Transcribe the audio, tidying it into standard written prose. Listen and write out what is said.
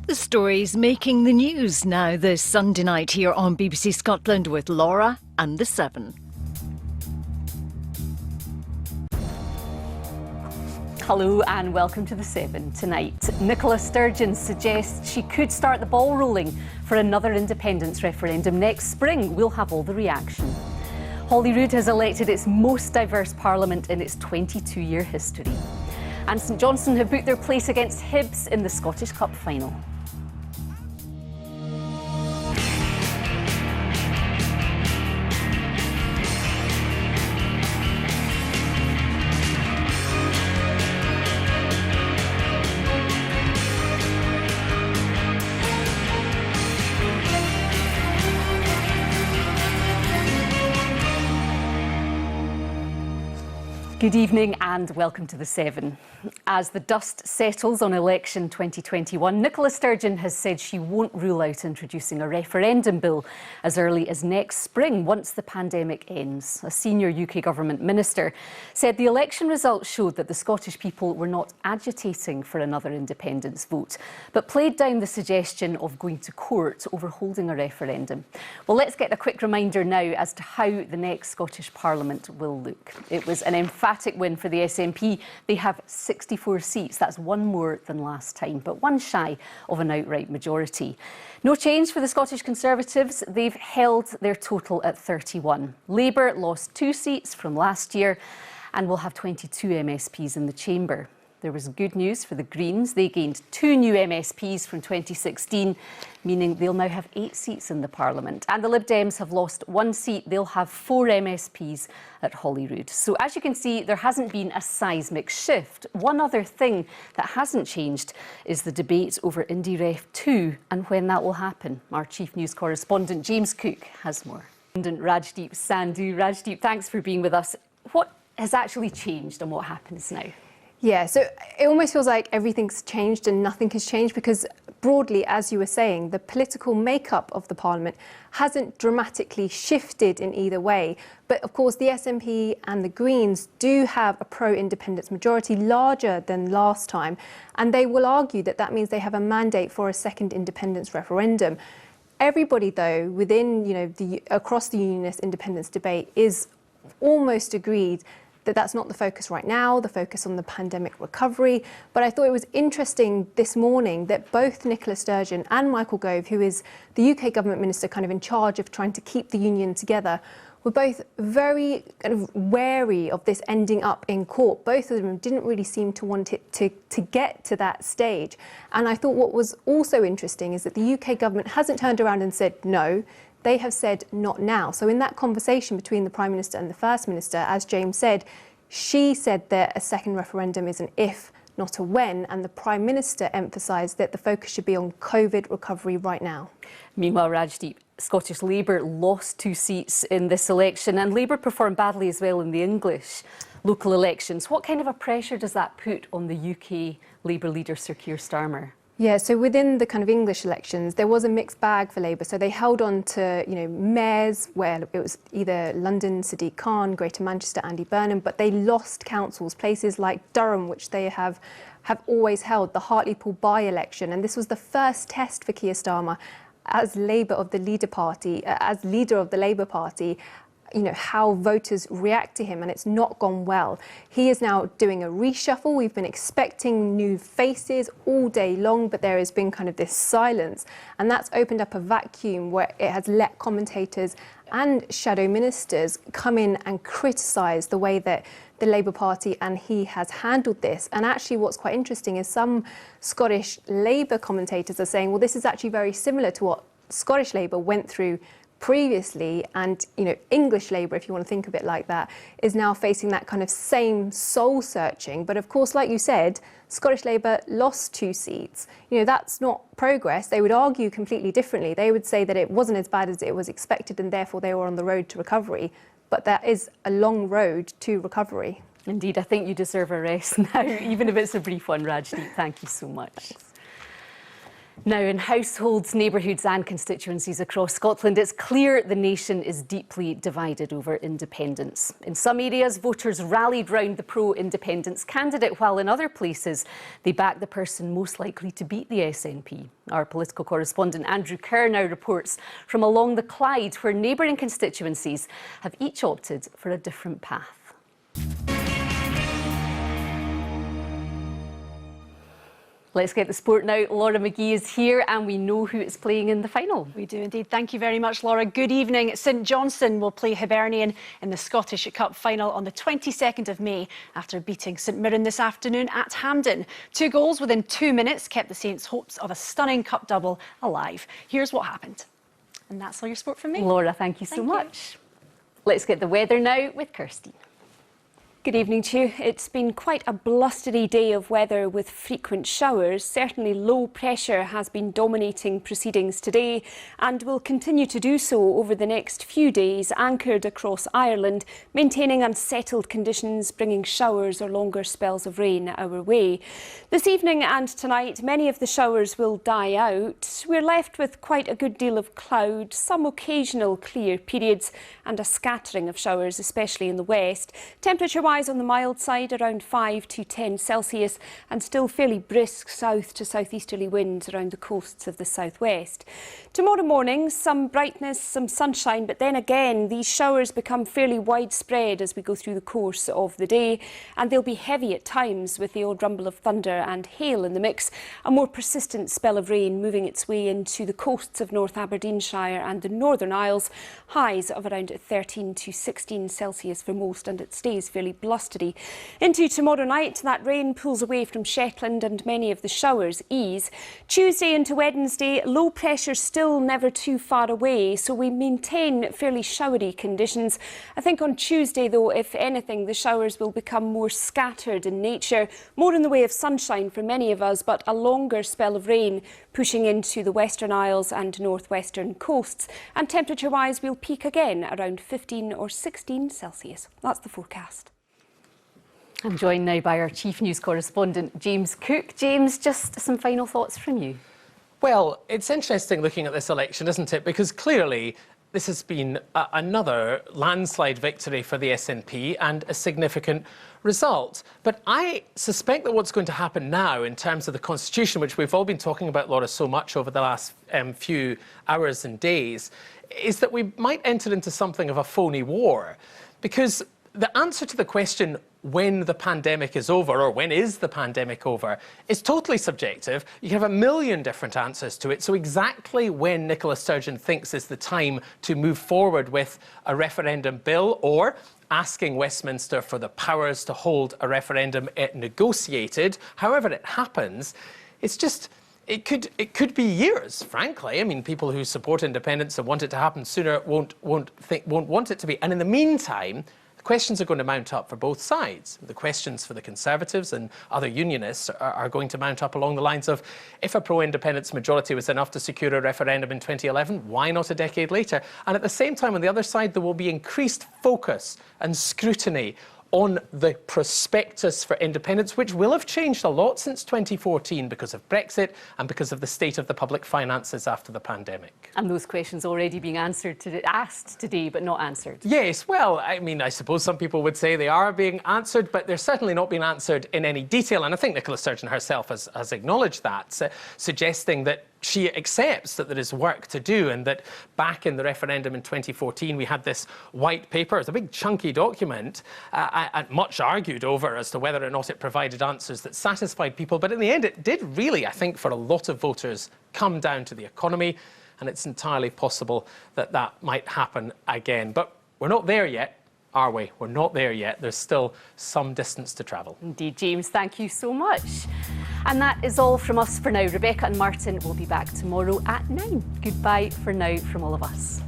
The stories making the news now this Sunday night here on BBC Scotland with Laura and The Seven. Hello and welcome to The Seven. Tonight, Nicola Sturgeon suggests she could start the ball rolling for another independence referendum next spring. We'll have all the reaction. Holyrood has elected its most diverse parliament in its 22-year history. And St Johnstone have booked their place against Hibs in the Scottish Cup final. Good evening and welcome to The Seven. As the dust settles on election 2021, Nicola Sturgeon has said she won't rule out introducing a referendum bill as early as next spring once the pandemic ends. A senior UK government minister said the election results showed that the Scottish people were not agitating for another independence vote, but played down the suggestion of going to court over holding a referendum. Well, let's get a quick reminder now as to how the next Scottish Parliament will look. It was an emphatic win for the SNP. They have 64 seats. That's one more than last time, but one shy of an outright majority. No change for the Scottish Conservatives. They've held their total at 31. Labour lost 2 seats from last year and will have 22 MSPs in the chamber. There was good news for the Greens. They gained 2 new MSPs from 2016, meaning they'll now have 8 seats in the Parliament. And the Lib Dems have lost 1 seat. They'll have 4 MSPs at Holyrood. So as you can see, there hasn't been a seismic shift. One other thing that hasn't changed is the debate over IndyRef 2 and when that will happen. Our Chief News Correspondent James Cook has more. Rajdeep Sandhu. Rajdeep, thanks for being with us. What has actually changed and what happens now? Yeah, so it almost feels like everything's changed and nothing has changed because broadly, as you were saying, the political makeup of the Parliament hasn't dramatically shifted in either way. But of course, the SNP and the Greens do have a pro-independence majority larger than last time. And they will argue that that means they have a mandate for a second independence referendum. Everybody, though, within, across the unionist independence debate is almost agreed that that's not the focus right now, the focus on the pandemic recovery. But I thought it was interesting this morning that both Nicola Sturgeon and Michael Gove, who is the UK government minister kind of in charge of trying to keep the union together, were both very kind of wary of this ending up in court. Both of them didn't really seem to want it to get to that stage. And I thought what was also interesting is that the UK government hasn't turned around and said no. They have said not now. So in that conversation between the Prime Minister and the First Minister, as James said, she said that a second referendum is an if, not a when, and the Prime Minister emphasised that the focus should be on COVID recovery right now. Meanwhile, Rajdeep, Scottish Labour lost 2 seats in this election and Labour performed badly as well in the English local elections. What kind of a pressure does that put on the UK Labour leader, Sir Keir Starmer? Yeah, so within the kind of English elections, there was a mixed bag for Labour. So they held on to, mayors where it was either London, Sadiq Khan, Greater Manchester, Andy Burnham, but they lost councils, places like Durham, which they have always held, the Hartlepool by-election. And this was the first test for Keir Starmer as leader of the Labour Party, how voters react to him, and it's not gone well. He is now doing a reshuffle. We've been expecting new faces all day long, but there has been kind of this silence, and that's opened up a vacuum where it has let commentators and shadow ministers come in and criticise the way that the Labour Party and he has handled this. And actually what's quite interesting is some Scottish Labour commentators are saying, well, this is actually very similar to what Scottish Labour went through previously, and English Labour, if you want to think of it like that, is now facing that kind of same soul searching. But of course, like you said, Scottish Labour lost 2 seats. That's not progress. They would argue completely differently. They would say that it wasn't as bad as it was expected and therefore they were on the road to recovery. But that is a long road to recovery. Indeed, I think you deserve a rest now, even if it's a brief one, Rajdeep. Thank you so much. Thanks. Now, in households, neighbourhoods and constituencies across Scotland, it's clear the nation is deeply divided over independence. In some areas, voters rallied round the pro-independence candidate, while in other places, they backed the person most likely to beat the SNP. Our political correspondent Andrew Kerr now reports from along the Clyde, where neighbouring constituencies have each opted for a different path. Let's get the sport now. Laura McGee is here and we know who is playing in the final. We do indeed. Thank you very much, Laura. Good evening. St Johnstone will play Hibernian in the Scottish Cup final on the 22nd of May after beating St Mirren this afternoon at Hampden. 2 goals within 2 minutes kept the Saints' hopes of a stunning cup double alive. Here's what happened. And that's all your sport from me. Laura, thank you so much. Let's get the weather now with Kirsty. Good evening to you. It's been quite a blustery day of weather with frequent showers. Certainly low pressure has been dominating proceedings today and will continue to do so over the next few days, anchored across Ireland, maintaining unsettled conditions, bringing showers or longer spells of rain our way. This evening and tonight, many of the showers will die out. We're left with quite a good deal of cloud, some occasional clear periods and a scattering of showers, especially in the west. Temperature-wise, on the mild side, around 5 to 10 Celsius, and still fairly brisk south to southeasterly winds around the coasts of the southwest. Tomorrow morning, some brightness, some sunshine, but then again, these showers become fairly widespread as we go through the course of the day, and they'll be heavy at times with the odd rumble of thunder and hail in the mix. A more persistent spell of rain moving its way into the coasts of North Aberdeenshire and the Northern Isles. Highs of around 13 to 16 Celsius for most, and it stays fairly blustery. Into tomorrow night, that rain pulls away from Shetland and many of the showers ease. Tuesday into Wednesday, low pressure still never too far away, so we maintain fairly showery conditions. I think on Tuesday, though, if anything, the showers will become more scattered in nature, more in the way of sunshine for many of us, but a longer spell of rain pushing into the Western Isles and northwestern coasts. And temperature-wise, we'll peak again around 15 or 16 Celsius. That's the forecast. I'm joined now by our chief news correspondent, James Cook. James, just some final thoughts from you. Well, it's interesting looking at this election, isn't it? Because clearly this has been another landslide victory for the SNP and a significant result. But I suspect that what's going to happen now in terms of the Constitution, which we've all been talking about, Laura, so much over the last few hours and days, is that we might enter into something of a phony war. Because the answer to the question, when the pandemic is over, or when is the pandemic over, is totally subjective. You can have a million different answers to it. So exactly when Nicola Sturgeon thinks is the time to move forward with a referendum bill, or asking Westminster for the powers to hold a referendum negotiated, however it happens, it's just, it could be years, frankly. I mean, people who support independence and want it to happen sooner won't want it to be. And in the meantime, questions are going to mount up for both sides. The questions for the Conservatives and other unionists are going to mount up along the lines of, if a pro-independence majority was enough to secure a referendum in 2011, why not a decade later? And at the same time, on the other side, there will be increased focus and scrutiny on the prospectus for independence, which will have changed a lot since 2014 because of Brexit and because of the state of the public finances after the pandemic. And those questions already being asked today, but not answered. Yes, well, I mean, I suppose some people would say they are being answered, but they're certainly not being answered in any detail. And I think Nicola Sturgeon herself has acknowledged that, suggesting that she accepts that there is work to do, and that back in the referendum in 2014 we had this white paper. It's a big chunky document and much argued over as to whether or not it provided answers that satisfied people. But in the end it did really, I think, for a lot of voters, come down to the economy, and it's entirely possible that that might happen again. But we're not there yet, are we? We're not there yet. There's still some distance to travel. Indeed, James, thank you so much. And that is all from us for now. Rebecca and Martin will be back tomorrow at 9. Goodbye for now from all of us.